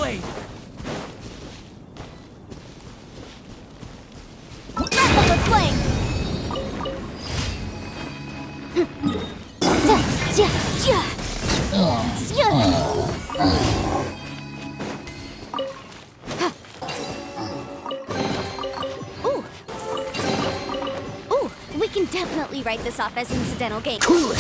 blade! Knuckle the flame! Ooh. Ooh, we can definitely write this off as incidental gain. Cool it!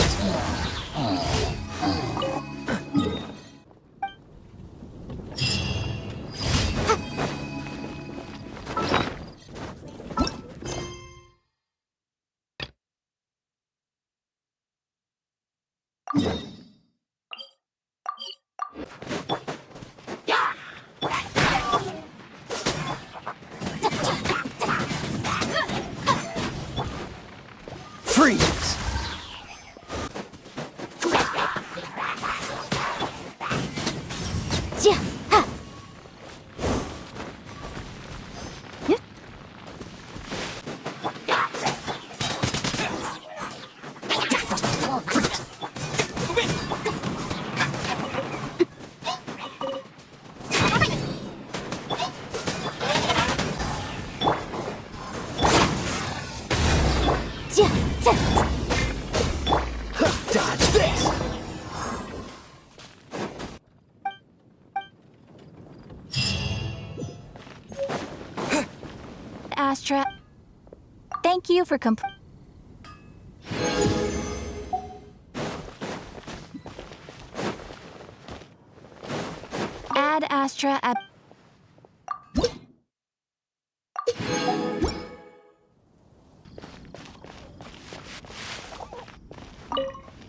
Freeze! Dodge this! Astra, thank you for Add Astra at...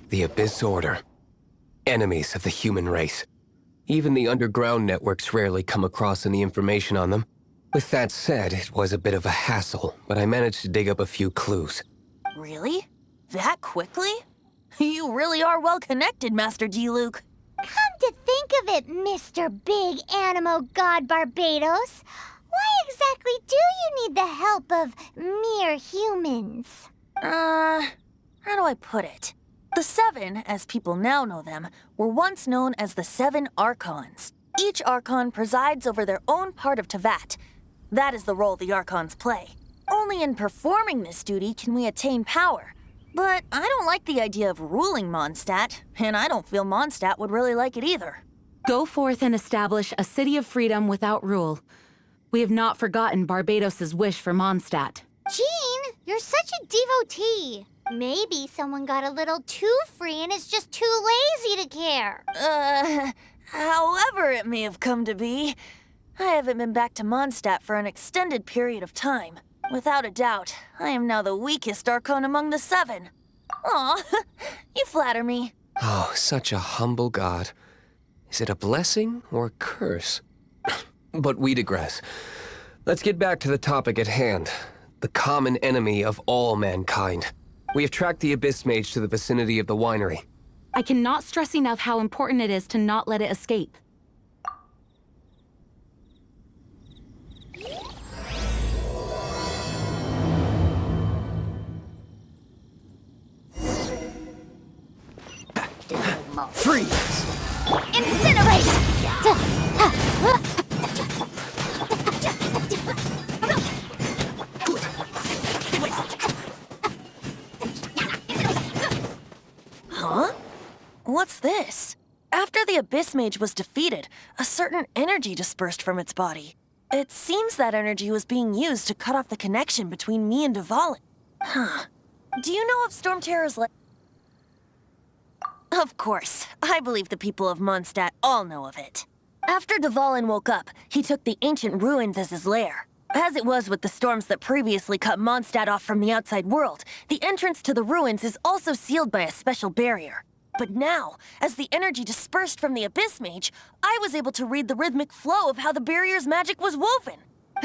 The Abyss Order. Enemies of the human race. Even the underground networks rarely come across any information on them. With that said, it was a bit of a hassle, but I managed to dig up a few clues. Really? That quickly? You really are well connected, Master D-Luke. Come to think of it, Mr. Big Animo God Barbados, why exactly do you need the help of mere humans? How do I put it? The Seven, as people now know them, were once known as the Seven Archons. Each Archon presides over their own part of Tevat. That is the role the Archons play. Only in performing this duty can we attain power. But I don't like the idea of ruling Mondstadt, and I don't feel Mondstadt would really like it either. Go forth and establish a city of freedom without rule. We have not forgotten Barbados' wish for Mondstadt. Jean, you're such a devotee. Maybe someone got a little too free and is just too lazy to care. However it may have come to be, I haven't been back to Mondstadt for an extended period of time. Without a doubt, I am now the weakest Archon among the Seven. Aw, you flatter me. Oh, such a humble god. Is it a blessing or a curse? But we digress. Let's get back to the topic at hand. The common enemy of all mankind. We have tracked the Abyss Mage to the vicinity of the winery. I cannot stress enough how important it is to not let it escape. Freeze! Incinerate! Huh? What's this? After the Abyss Mage was defeated, a certain energy dispersed from its body. It seems that energy was being used to cut off the connection between me and Dvalin. Huh. Do you know of Storm Terror's Of course. I believe the people of Mondstadt all know of it. After Dvalin woke up, he took the ancient ruins as his lair. As it was with the storms that previously cut Mondstadt off from the outside world, the entrance to the ruins is also sealed by a special barrier. But now, as the energy dispersed from the Abyss Mage, I was able to read the rhythmic flow of how the barrier's magic was woven.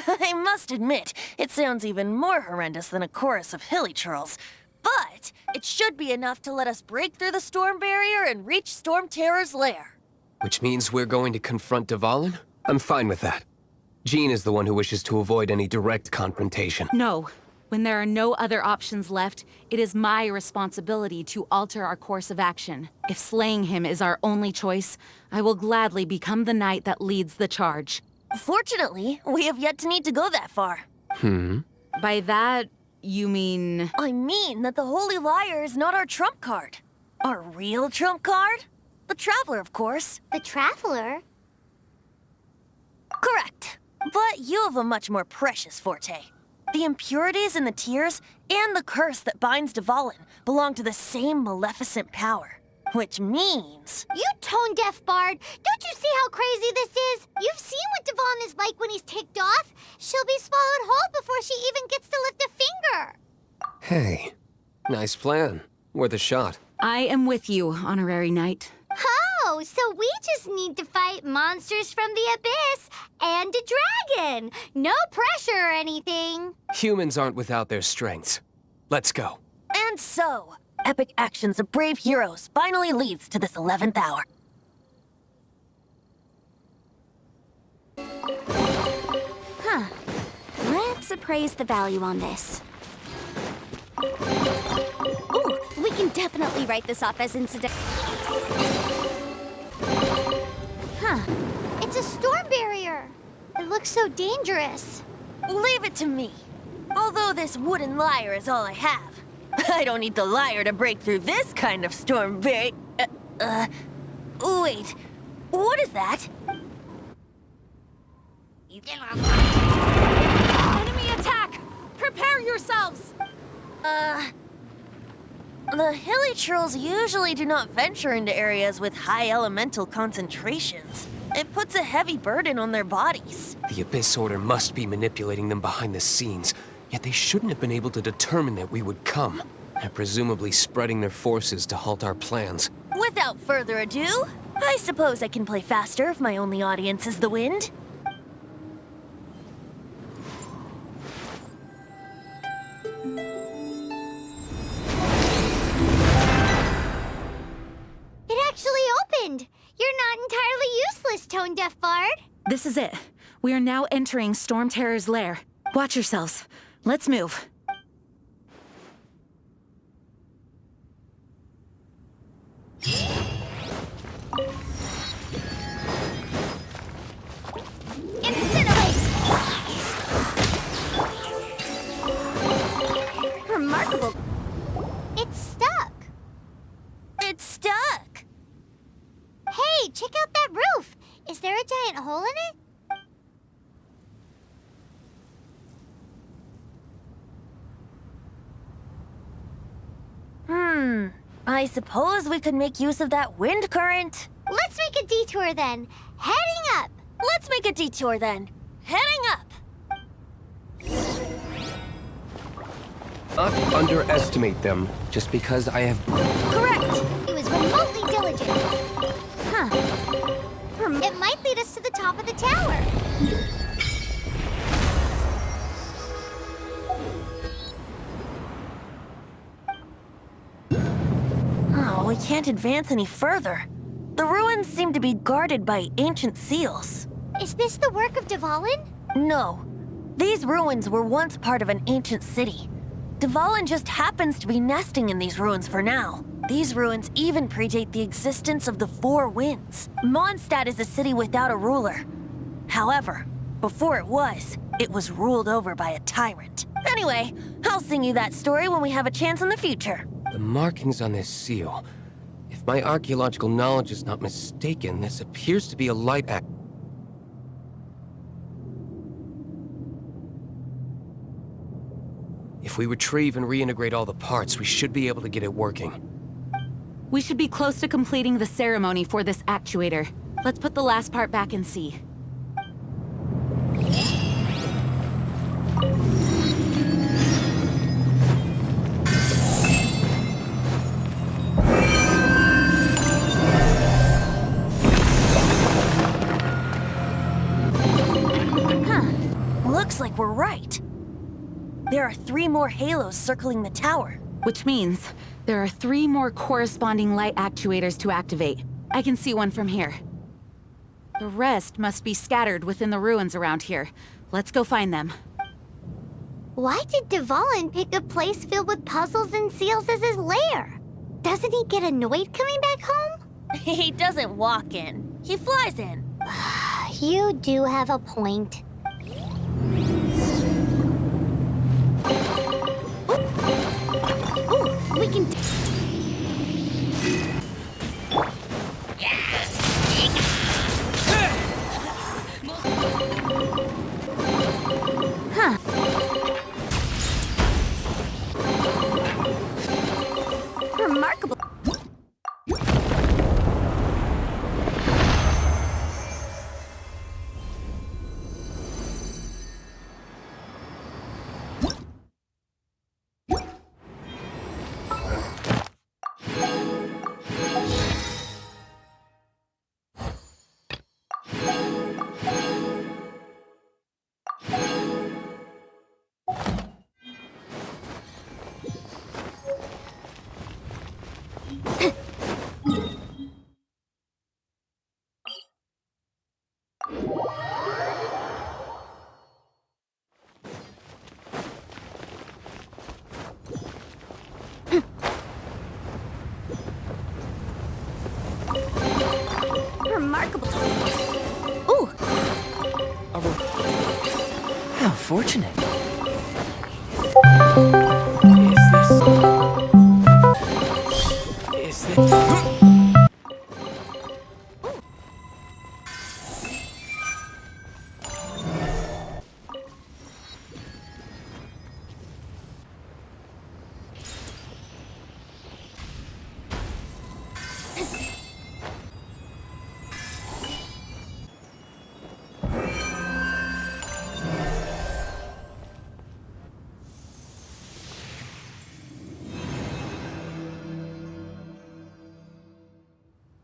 I must admit, it sounds even more horrendous than a chorus of hilly churls. But it should be enough to let us break through the storm barrier and reach Storm Terror's lair. Which means we're going to confront Dvalin? I'm fine with that. Jean is the one who wishes to avoid any direct confrontation. No. When there are no other options left, it is my responsibility to alter our course of action. If slaying him is our only choice, I will gladly become the knight that leads the charge. Fortunately, we have yet to need to go that far. By that, you mean... I mean that the Holy Liar is not our trump card. Our real trump card? The Traveler, of course. The Traveler? Correct. But you have a much more precious forte. The impurities in the tears and the curse that binds Dvalin belong to the same maleficent power. Which means... You tone-deaf bard! Don't you see how crazy this is? You've seen what Dvalin is like when he's ticked off. She'll be swallowed whole before she even gets to lift a finger. Hey, nice plan. Worth a shot. I am with you, Honorary Knight. Oh, so we just need to fight monsters from the abyss and a dragon. No pressure or anything. Humans aren't without their strengths. Let's go. And so, epic actions of brave heroes finally leads to this 11th hour. Let's appraise the value on this. Ooh, we can definitely write this off as incident. It's a storm barrier. It looks so dangerous. Leave it to me. Although this wooden lyre is all I have, I don't need the lyre to break through this kind of storm barrier. Wait, what is that? Enemy attack! Prepare yourselves! The hilly trolls usually do not venture into areas with high elemental concentrations. It puts a heavy burden on their bodies. The Abyss Order must be manipulating them behind the scenes, yet they shouldn't have been able to determine that we would come. They're presumably spreading their forces to halt our plans. Without further ado, I suppose I can play faster if my only audience is the wind. It actually opened. You're not entirely useless, tone-deaf bard. This is it. We are now entering Storm Terror's lair. Watch yourselves. Let's move. Remarkable. It's stuck. It's stuck! Hey, check out that roof. Is there a giant hole in it? I suppose we could make use of that wind current. Let's make a detour then. Heading up. Let's make a detour then. Heading up! Not underestimate them, just because I have... Correct! He was remotely diligent. It might lead us to the top of the tower. Oh, we can't advance any further. The ruins seem to be guarded by ancient seals. Is this the work of Dvalin? No. These ruins were once part of an ancient city. Dvalin just happens to be nesting in these ruins for now. These ruins even predate the existence of the Four Winds. Mondstadt is a city without a ruler. However, before it was ruled over by a tyrant. Anyway, I'll sing you that story when we have a chance in the future. The markings on this seal. If my archaeological knowledge is not mistaken, this appears to be a light act. If we retrieve and reintegrate all the parts, we should be able to get it working. We should be close to completing the ceremony for this actuator. Let's put the last part back and see. Looks like we're right. There are 3 more halos circling the tower. Which means there are 3 more corresponding light actuators to activate. I can see one from here. The rest must be scattered within the ruins around here. Let's go find them. Why did Dvalin pick a place filled with puzzles and seals as his lair? Doesn't he get annoyed coming back home? He doesn't walk in. He flies in. You do have a point. Ooh, we can. Huh. Remarkable. Remarkable. Ooh. How fortunate. Is this...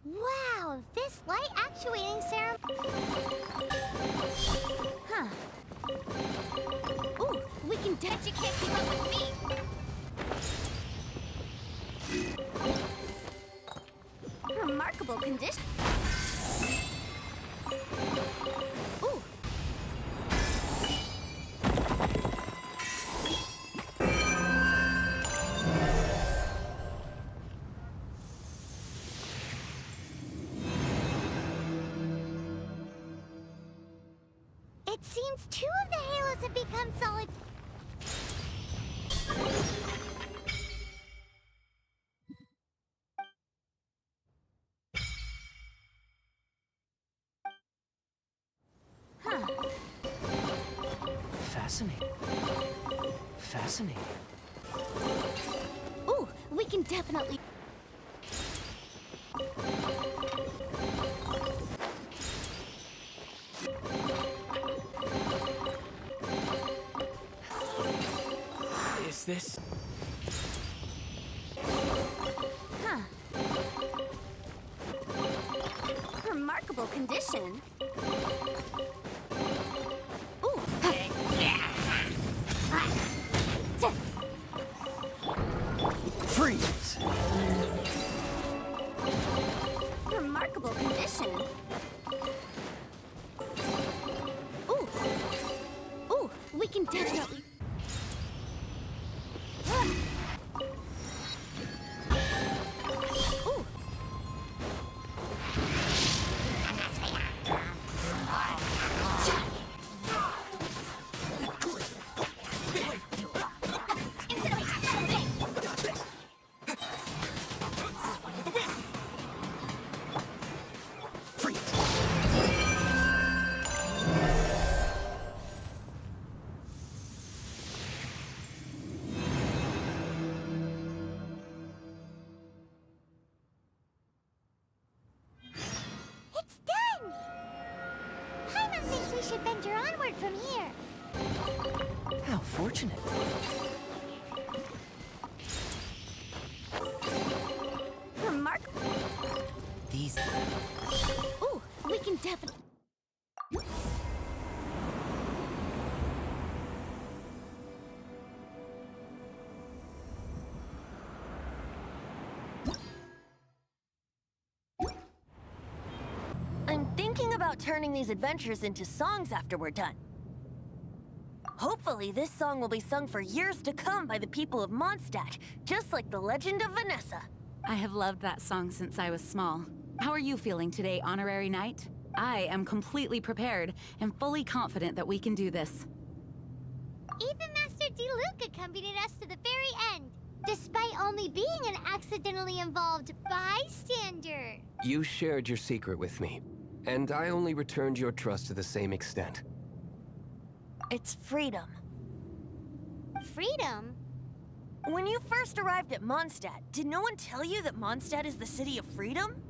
Wow, this light actuating ceremony. Huh. Ooh, we can bet you can't keep up with me. Remarkable condition. Ooh. It seems two of the halos have become solid. Huh. Fascinating. Fascinating. Ooh, we can definitely. Is this... Huh. Remarkable condition. Ooh. Freeze! Remarkable condition. Ooh. Ooh, we can definitely. Ooh. It's done! Paimon thinks we should venture onward from here. How fortunate. Remarkable. These... Ooh, we can definitely. I'm thinking about turning these adventures into songs after we're done. Hopefully, this song will be sung for years to come by the people of Mondstadt, just like the legend of Vanessa. I have loved that song since I was small. How are you feeling today, Honorary Knight? I am completely prepared and fully confident that we can do this. Even Master Diluc accompanied us to the very end, despite only being an accidentally involved bystander. You shared your secret with me, and I only returned your trust to the same extent. It's freedom. Freedom? When you first arrived at Mondstadt, did no one tell you that Mondstadt is the city of freedom?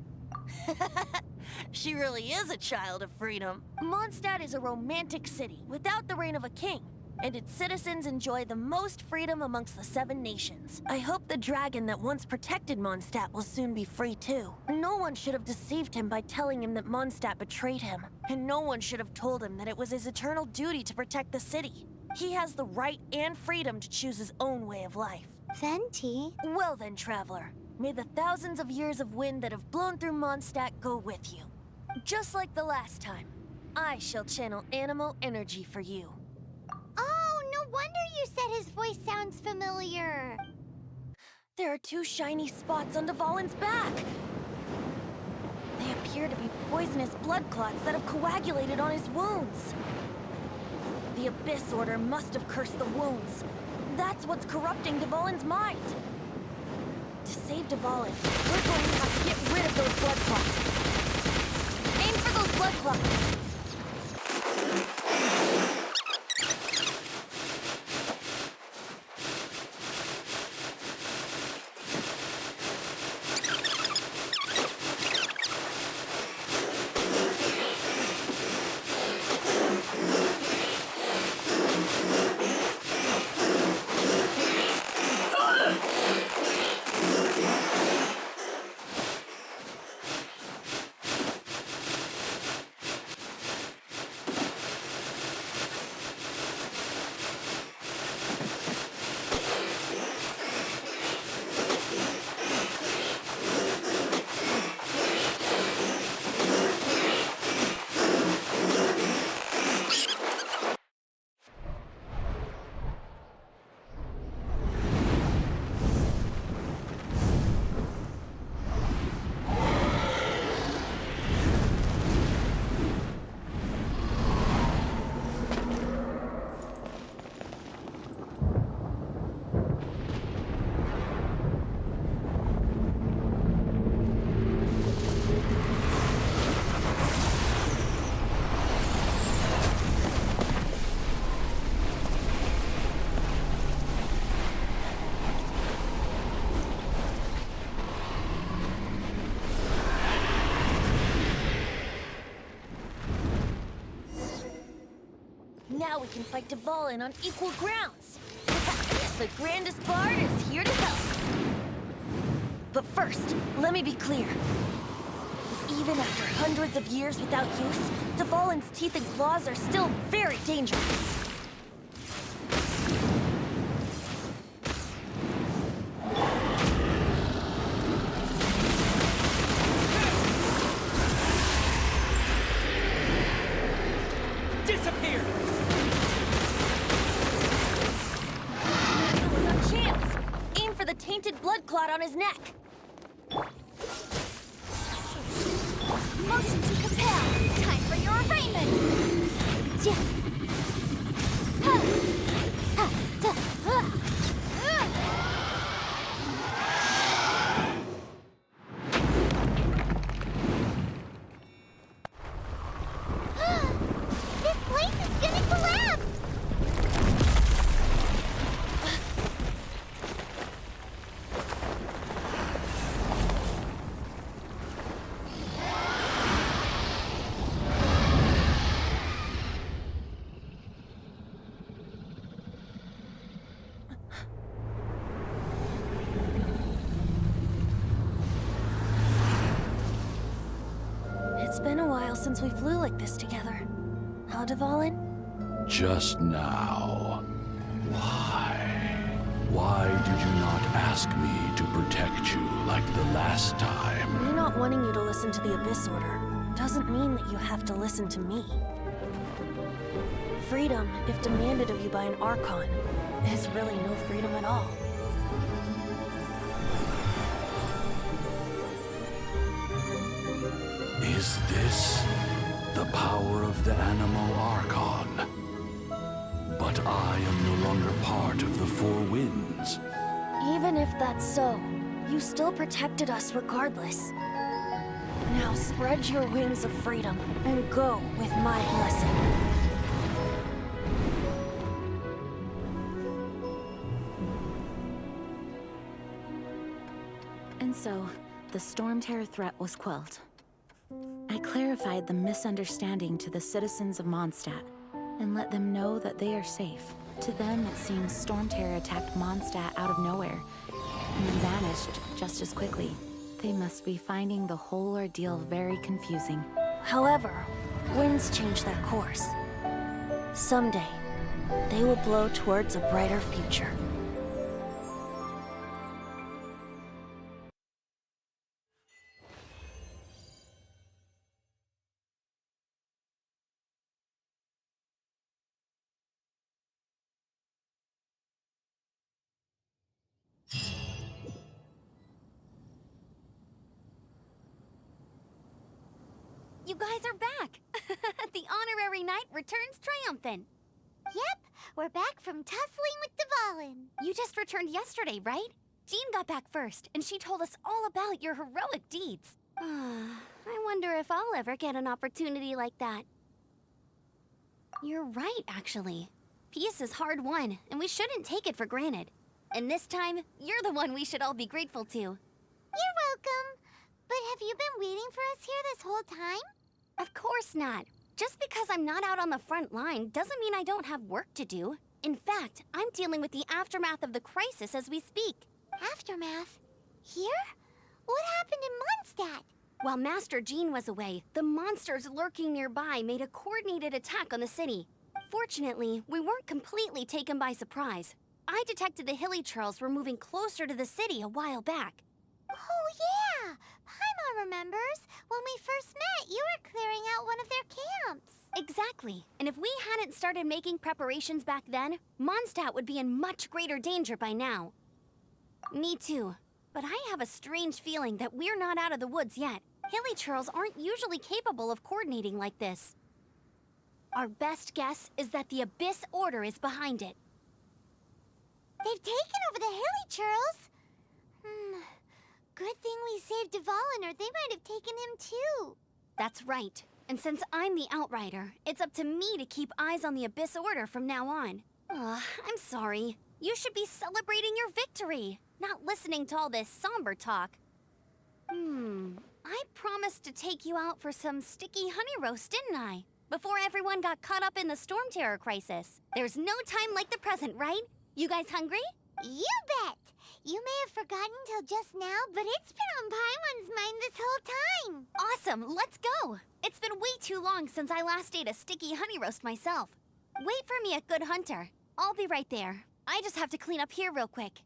She really is a child of freedom. Mondstadt is a romantic city without the reign of a king, and its citizens enjoy the most freedom amongst the 7 nations. I hope the dragon that once protected Mondstadt will soon be free too. No one should have deceived him by telling him that Mondstadt betrayed him, and no one should have told him that it was his eternal duty to protect the city. He has the right and freedom to choose his own way of life. Venti? Well then, traveler, may the thousands of years of wind that have blown through Mondstadt go with you. Just like the last time, I shall channel animal energy for you. Oh, no wonder you said his voice sounds familiar. There are 2 shiny spots on Dvalin's back. They appear to be poisonous blood clots that have coagulated on his wounds. The Abyss Order must have cursed the wounds. That's what's corrupting Dvalin's mind. To save Dvalin, we're going to have to get rid of those blood clots. Aim for those blood clots. Now we can fight Dvalin on equal grounds. The grandest bard is here to help. But first, let me be clear. Even after hundreds of years without use, Dvalin's teeth and claws are still very dangerous. Disappear! That was our chance. Aim for the tainted blood clot on his neck. Motion to compel. Time for your arraignment. Ja. Ha. Ha. Ta. Ha. This place is gonna collapse! It's been a while since we flew like this together. Huh, Dvalin? Just now. Why? Why did you not ask me to protect you like the last time? Me not wanting you to listen to the Abyss Order doesn't mean that you have to listen to me. Freedom, if demanded of you by an Archon, is really no freedom at all. Is this the power of the Animo Archon? But I am no longer part of the Four Winds. Even if that's so, you still protected us regardless. Now spread your wings of freedom and go with my blessing. And so, the Storm Terror threat was quelled. I clarified the misunderstanding to the citizens of Mondstadt and let them know that they are safe. To them, it seems Storm Terror attacked Mondstadt out of nowhere and then vanished just as quickly. They must be finding the whole ordeal very confusing. However, winds change their course. Someday, they will blow towards a brighter future. You guys are back! The honorary knight returns triumphant. Yep, we're back from tussling with Dvalin. You just returned yesterday, right? Jean got back first, and she told us all about your heroic deeds. I wonder if I'll ever get an opportunity like that. You're right, actually. Peace is hard won, and we shouldn't take it for granted. And this time, you're the one we should all be grateful to. You're welcome. But have you been waiting for us here this whole time? Of course not. Just because I'm not out on the front line doesn't mean I don't have work to do. In fact, I'm dealing with the aftermath of the crisis as we speak. Aftermath? Here? What happened in Mondstadt? While Master Jean was away, the monsters lurking nearby made a coordinated attack on the city. Fortunately, we weren't completely taken by surprise. I detected the Hilly Churls were moving closer to the city a while back. Oh, yeah! Paimon remembers. When we first met, you were clearing out one of their camps. Exactly. And if we hadn't started making preparations back then, Mondstadt would be in much greater danger by now. Me too. But I have a strange feeling that we're not out of the woods yet. Hilly Churls aren't usually capable of coordinating like this. Our best guess is that the Abyss Order is behind it. They've taken over the Hilly Churls. Good thing we saved Dvalin, or they might have taken him too. That's right. And since I'm the Outrider, it's up to me to keep eyes on the Abyss Order from now on. I'm sorry. You should be celebrating your victory, not listening to all this somber talk. I promised to take you out for some sticky honey roast, didn't I? Before everyone got caught up in the Storm Terror crisis. There's no time like the present, right? You guys hungry? You bet! You may have forgotten till just now, but it's been on Paimon's mind this whole time. Awesome, let's go! It's been way too long since I last ate a sticky honey roast myself. Wait for me at Good Hunter. I'll be right there. I just have to clean up here real quick.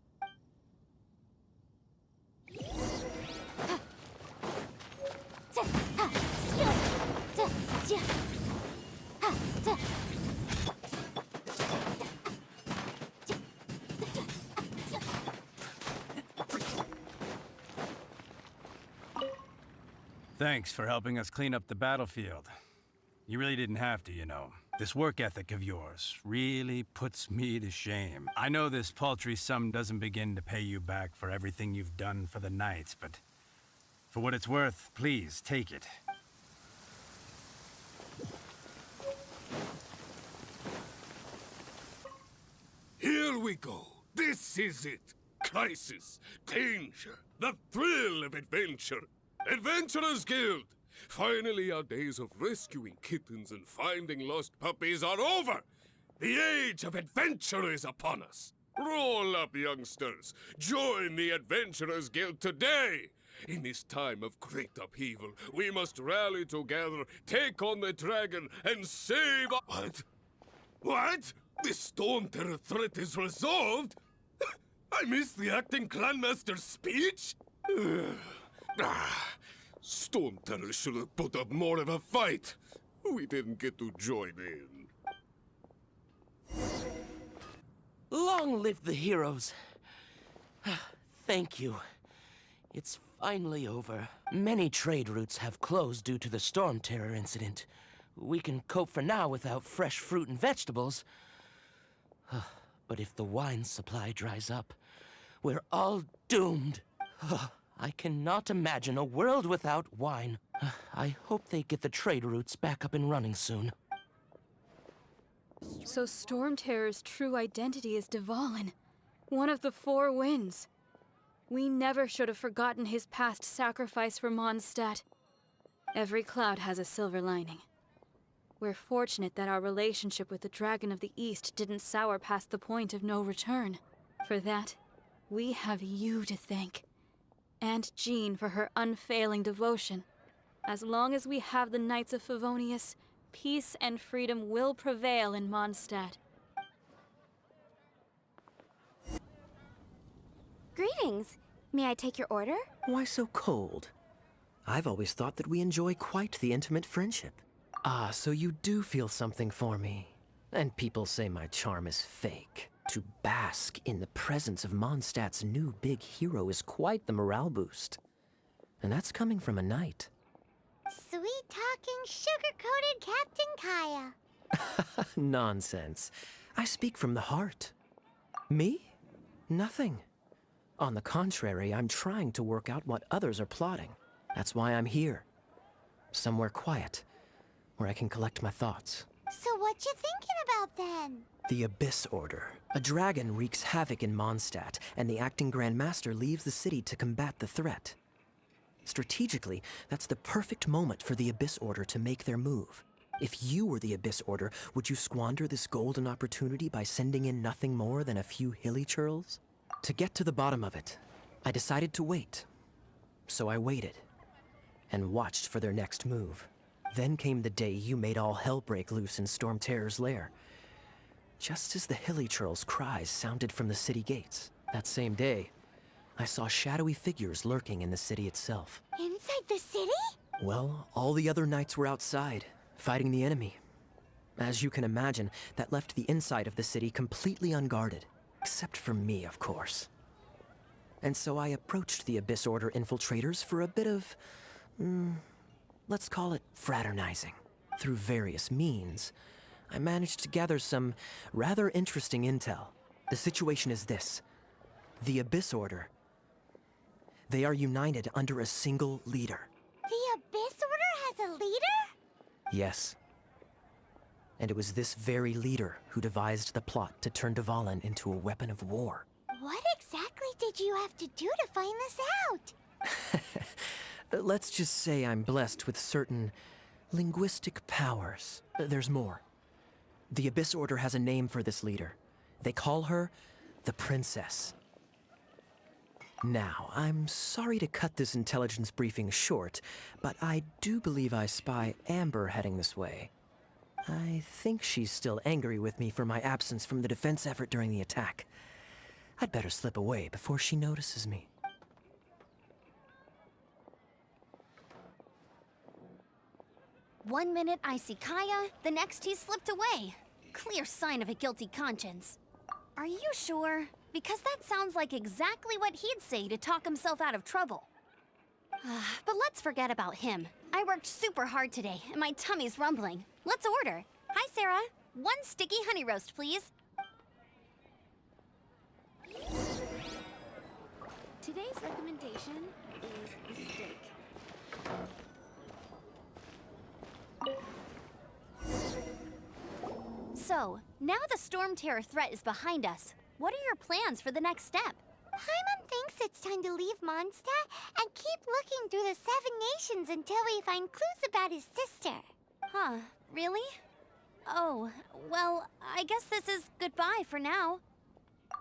Thanks for helping us clean up the battlefield. You really didn't have to, you know. This work ethic of yours really puts me to shame. I know this paltry sum doesn't begin to pay you back for everything you've done for the Knights, but for what it's worth, please take it. Here we go. This is it. Crisis, danger, the thrill of adventure. Adventurers Guild! Finally, our days of rescuing kittens and finding lost puppies are over! The age of adventure is upon us! Roll up, youngsters! Join the Adventurers Guild today! In this time of great upheaval, we must rally together, take on the dragon, and save our— What? What? The Storm Terror threat is resolved? I missed the acting clanmaster's speech? Storm Terror should have put up more of a fight. We didn't get to join in. Long live the heroes. Thank you. It's finally over. Many trade routes have closed due to the Storm Terror incident. We can cope for now without fresh fruit and vegetables. But if the wine supply dries up, we're all doomed. I cannot imagine a world without wine. I hope they get the trade routes back up and running soon. So Storm Terror's true identity is Dvalin, one of the Four Winds. We never should have forgotten his past sacrifice for Mondstadt. Every cloud has a silver lining. We're fortunate that our relationship with the Dragon of the East didn't sour past the point of no return. For that, we have you to thank. And Jean for her unfailing devotion. As long as we have the Knights of Favonius, peace and freedom will prevail in Mondstadt. Greetings. May I take your order? Why so cold? I've always thought that we enjoy quite the intimate friendship. Ah, so you do feel something for me. And people say my charm is fake. To bask in the presence of Mondstadt's new big hero is quite the morale boost. And that's coming from a knight. Sweet-talking, sugar-coated Captain Kaya. Nonsense. I speak from the heart. Me? Nothing. On the contrary, I'm trying to work out what others are plotting. That's why I'm here. Somewhere quiet, where I can collect my thoughts. So what you thinking about then? The Abyss Order. A dragon wreaks havoc in Mondstadt, and the acting Grand Master leaves the city to combat the threat. Strategically, that's the perfect moment for the Abyss Order to make their move. If you were the Abyss Order, would you squander this golden opportunity by sending in nothing more than a few hilly churls? To get to the bottom of it, I decided to wait. So I waited, and watched for their next move. Then came the day you made all hell break loose in Storm Terror's lair. Just as the hilly churls' cries sounded from the city gates. That same day, I saw shadowy figures lurking in the city itself. Inside the city? Well, all the other knights were outside, fighting the enemy. As you can imagine, that left the inside of the city completely unguarded. Except for me, of course. And so I approached the Abyss Order infiltrators for a bit of, let's call it fraternizing. Through various means, I managed to gather some rather interesting intel. The situation is this. The Abyss Order. They are united under a single leader. The Abyss Order has a leader? Yes. And it was this very leader who devised the plot to turn Dvalin into a weapon of war. What exactly did you have to do to find this out? Let's just say I'm blessed with certain linguistic powers. There's more. The Abyss Order has a name for this leader. They call her the Princess. Now, I'm sorry to cut this intelligence briefing short, but I do believe I spy Amber heading this way. I think she's still angry with me for my absence from the defense effort during the attack. I'd better slip away before she notices me. One minute I see Kaya, the next he's slipped away. Clear sign of a guilty conscience. Are you sure? Because that sounds like exactly what he'd say to talk himself out of trouble. But let's forget about him. I worked super hard today, and my tummy's rumbling. Let's order. Hi, Sarah. One sticky honey roast, please. Today's recommendation is the steak. So, now the Storm Terror threat is behind us. What are your plans for the next step? Paimon thinks it's time to leave Mondstadt and keep looking through the 7 nations until we find clues about his sister. Huh, really? Oh, well, I guess this is goodbye for now.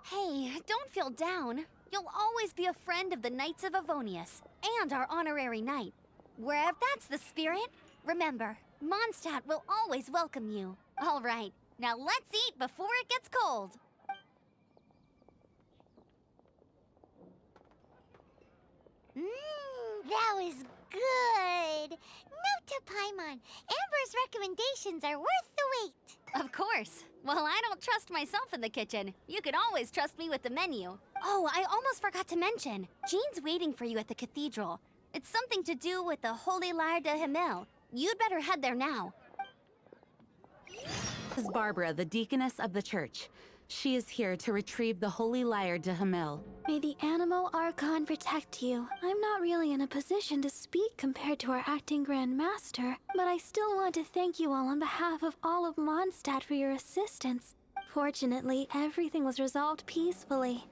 Hey, don't feel down. You'll always be a friend of the Knights of Avonius, and our honorary knight. Where if that's the spirit, remember, Mondstadt will always welcome you. All right, now let's eat before it gets cold. That was good. Note to Paimon, Amber's recommendations are worth the wait. Of course. Well, I don't trust myself in the kitchen. You can always trust me with the menu. Oh, I almost forgot to mention. Jean's waiting for you at the cathedral. It's something to do with the Holy Lyre de Himmel. You'd better head there now. This is Barbara, the deaconess of the church. She is here to retrieve the Holy Lyre de Himmel. May the Animo Archon protect you. I'm not really in a position to speak compared to our acting Grand Master, but I still want to thank you all on behalf of all of Mondstadt for your assistance. Fortunately, everything was resolved peacefully.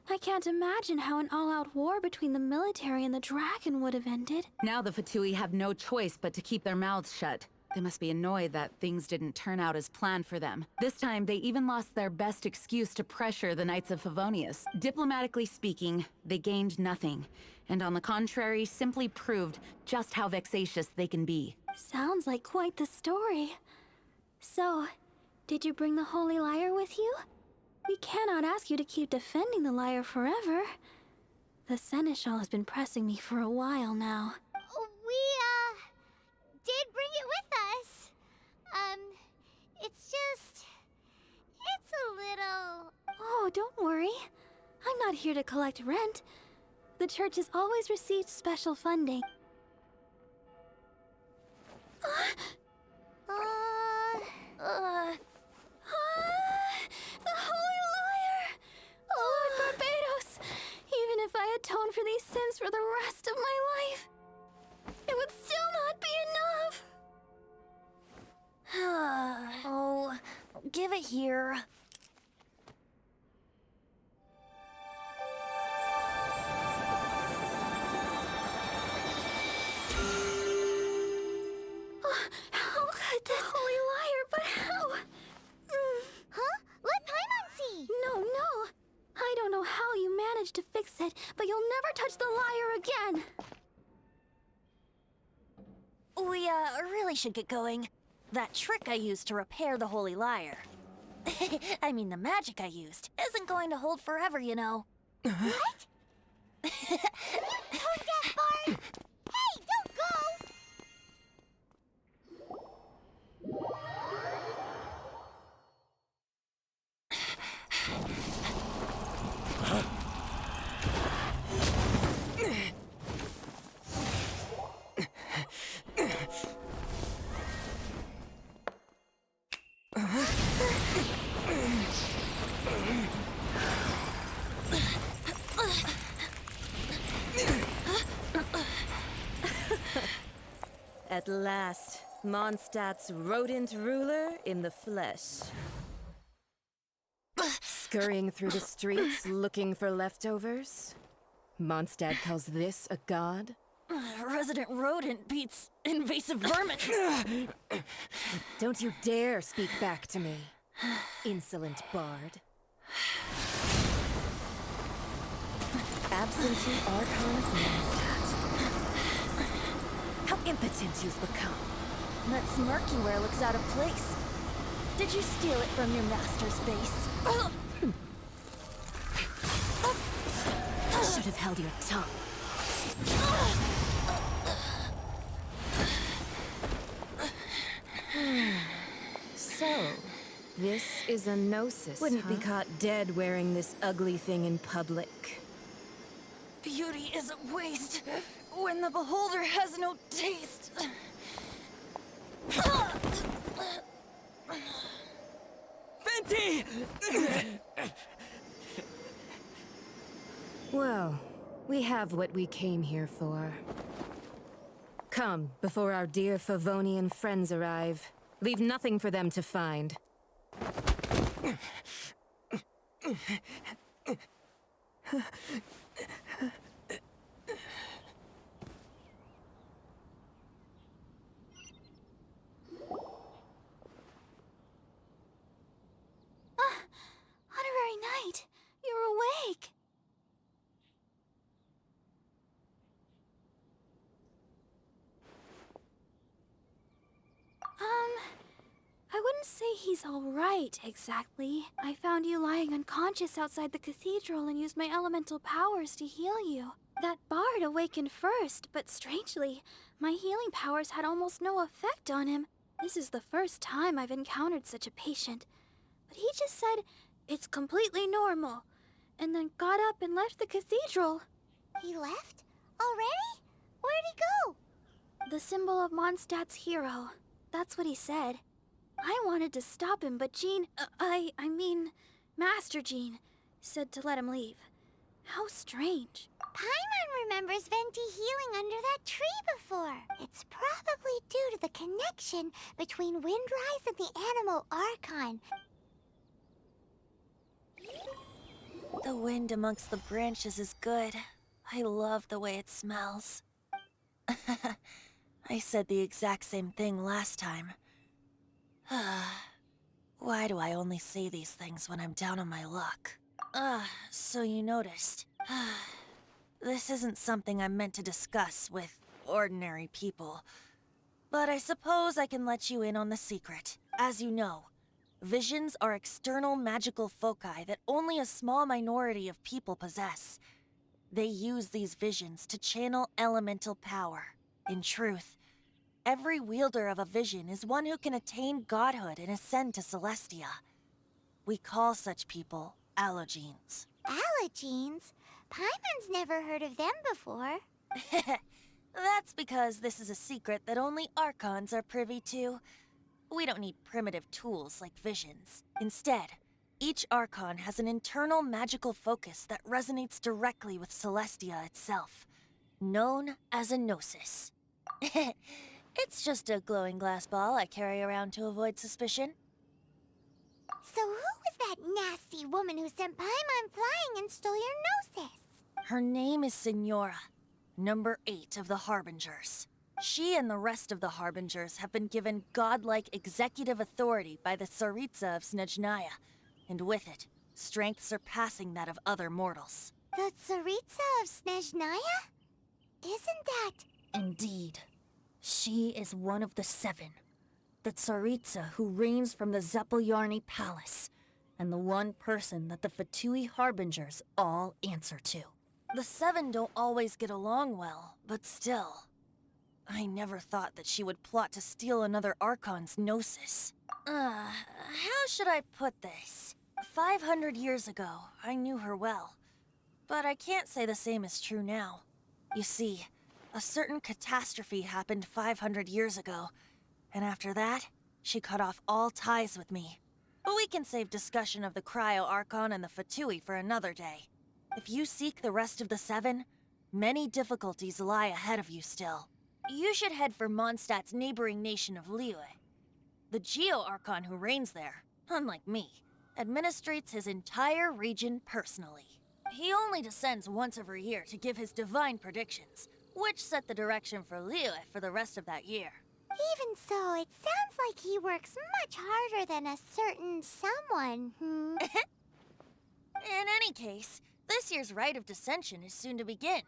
I can't imagine how an all-out war between the military and the dragon would have ended. Now the Fatui have no choice but to keep their mouths shut. They must be annoyed that things didn't turn out as planned for them. This time, they even lost their best excuse to pressure the Knights of Favonius. Diplomatically speaking, they gained nothing, and on the contrary, simply proved just how vexatious they can be. Sounds like quite the story. So, did you bring the Holy Lyre with you? We cannot ask you to keep defending the lyre forever. The Seneschal has been pressing me for a while now. We, did bring it with us. It's a little... Oh, don't worry. I'm not here to collect rent. The church has always received special funding. The Holy Lyre! Lord Barbados! Even if I atone for these sins for the rest of my life, it would still not be enough! Oh, give it here. How could this Holy Lyre, but how? Huh? Let Paimon see! No. I don't know how you managed to fix it, but you'll never touch the lyre again! We, really should get going. That trick I used to repair the Holy Lyre. I mean, the magic I used isn't going to hold forever, you know. What? You tone deaf, Bard! Hey, don't go! At last, Mondstadt's rodent ruler in the flesh. Scurrying through the streets looking for leftovers? Mondstadt calls this a god? Resident rodent beats invasive vermin. Don't you dare speak back to me, insolent bard. Absentee Archon of Mondstadt. How impotent you've become. That smirk you wear looks out of place. Did you steal it from your master's face? Should have held your tongue. So, this is a gnosis, Wouldn't be caught dead wearing this ugly thing in public. Beauty is a waste when the beholder has no taste. Fenty! Well, we have what we came here for. Come, before our dear Favonian friends arrive. Leave nothing for them to find. Honorary Knight, you're awake. I wouldn't say he's all right, exactly. I found you lying unconscious outside the cathedral and used my elemental powers to heal you. That bard awakened first, but strangely, my healing powers had almost no effect on him. This is the first time I've encountered such a patient. but he just said it's completely normal, and then got up and left the cathedral. He left? Already? Where'd he go? The symbol of Mondstadt's hero. That's what he said. I wanted to stop him, but Jean, I mean, Master Jean, said to let him leave. How strange. Paimon remembers Venti healing under that tree before. It's probably due to the connection between Windrise and the Animo Archon. The wind amongst the branches is good. I love the way it smells. I said the exact same thing last time. Why do I only say these things when I'm down on my luck? So you noticed. This isn't something I'm meant to discuss with ordinary people. But I suppose I can let you in on the secret. As you know, visions are external magical foci that only a small minority of people possess. They use these visions to channel elemental power. In truth, every wielder of a vision is one who can attain godhood and ascend to Celestia. We call such people allogenes. Allogenes? Paimon's never heard of them before. That's because this is a secret that only Archons are privy to. We don't need primitive tools like visions. Instead, each Archon has an internal magical focus that resonates directly with Celestia itself, known as a gnosis. It's just a glowing glass ball I carry around to avoid suspicion. So who was that nasty woman who sent Paimon flying and stole your gnosis? Her name is Signora, number 8 of the Harbingers. She and the rest of the Harbingers have been given godlike executive authority by the Tsaritsa of Snezhnaya, and with it, strength surpassing that of other mortals. The Tsaritsa of Snezhnaya? Isn't that... Indeed. She is one of the 7. The Tsaritsa who reigns from the Zeppeljärni Palace, and the one person that the Fatui Harbingers all answer to. The 7 don't always get along well, but still. I never thought that she would plot to steal another Archon's gnosis. How should I put this? 500 years ago, I knew her well. But I can't say the same is true now. You see, a certain catastrophe happened 500 years ago, and after that, she cut off all ties with me. But we can save discussion of the Cryo Archon and the Fatui for another day. If you seek the rest of the 7, many difficulties lie ahead of you still. You should head for Mondstadt's neighboring nation of Liyue. The Geo-Archon who reigns there, unlike me, administrates his entire region personally. He only descends once every year to give his divine predictions, which set the direction for Liyue for the rest of that year. Even so, it sounds like he works much harder than a certain someone, In any case, this year's Rite of Descension is soon to begin.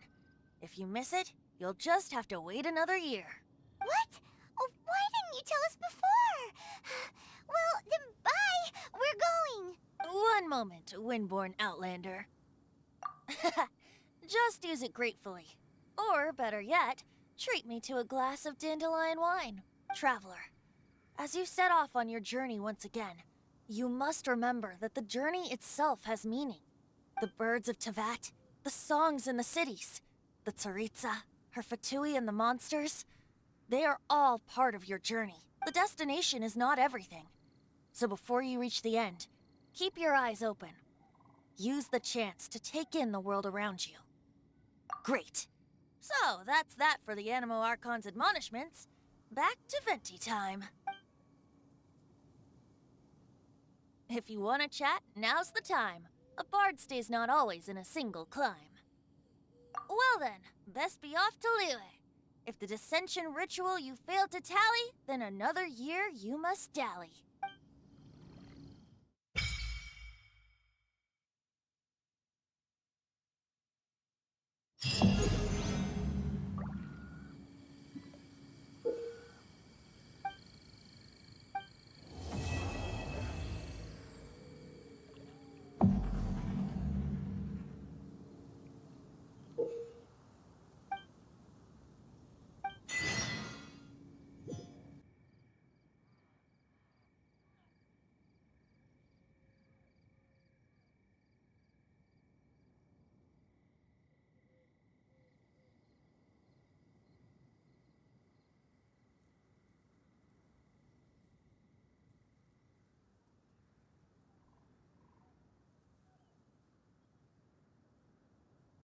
If you miss it, you'll just have to wait another year. What? Oh, why didn't you tell us before? Well, then bye! We're going! One moment, Windborn Outlander. Just use it gratefully. Or, better yet, treat me to a glass of dandelion wine. Traveler, as you set off on your journey once again, you must remember that the journey itself has meaning. The birds of Tevat, the songs in the cities, the Tsaritsa, her Fatui and the monsters, they are all part of your journey. The destination is not everything. So before you reach the end, keep your eyes open. Use the chance to take in the world around you. Great. So, that's that for the Animo Archon's admonishments. Back to Venti time. If you want to chat, now's the time. A bard stays not always in a single climb. Well then, best be off to Liyue. If the dissension ritual you failed to tally, then another year you must dally.